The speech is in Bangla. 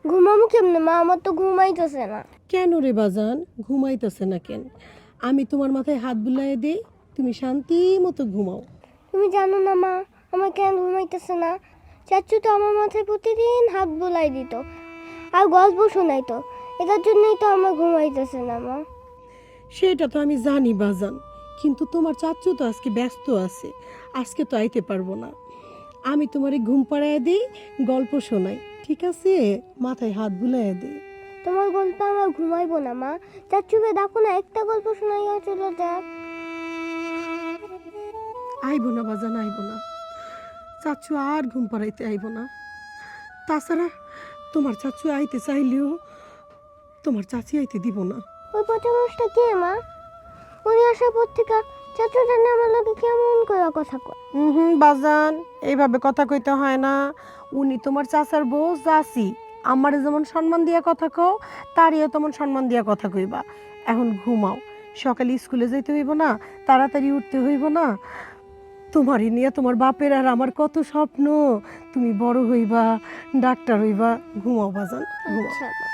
ঘুমামু কেমনে মা? আমার তো ঘুমাইতেছে না। কেন রে বাজান, ঘুমাইতেছে না কেন? আমি তোমার মাথায় হাত বুলাইয়ে দিই, তুমি শান্তি মতো ঘুমাও। তুমি জানো না মা, আমার কেন ঘুমাইতেছে না? চাচু তো আমার মাথায় প্রতিদিন হাত বুলাই দিত আর গল্প শোনাইতো। এটার জন্যই তো আমার ঘুমাইতেছে না মা। সেটা তো আমি জানি বাজান, কিন্তু তোমার চাচু তো আজকে ব্যস্ত আছে, আজকে তো আইতে পারবো না। আমি তোমারে ঘুম পাড়ায় দিই, গল্প শোনাই, ঠিক আছে? মাথায় হাত বুলাইয়ে দিই। তোমার গল্প আমার ঘুমাইবো না মা। চাচুকে ডাকো না, একটা গল্প শোনাইয়া চলে যাক। আইবো না বাজান, আইবো না। চাচু আর ঘুম পাড়াইতে আইবো না। তাছাড়া তোমার চাচু আইতে চাইলেও তোমার চাচি আইতে দিব না। ওই পচা মানুষটা কে মা? উনি আসার পর থেকে চাচু জানে আমার লোকে কেমন করে কথা কয়। হুম বাজান, এইভাবে কথা কইতে হয় না। উনি তোমার চাচার বউ চাচি। আমারে যেমন সম্মান দিয়া কথা কও, তারিও তেমন সম্মান দিয়া কথা কইবা। এখন ঘুমাও, সকালে স্কুলে যাইতে হইব না, তাড়াতাড়ি উঠতে হইব না। তোমারই নিয়ে তোমার বাপের আর আমার কত স্বপ্ন। তুমি বড় হইবা, ডাক্তার হইবা। ঘুমাও বাজান, ঘুমাও। আচ্ছা মা।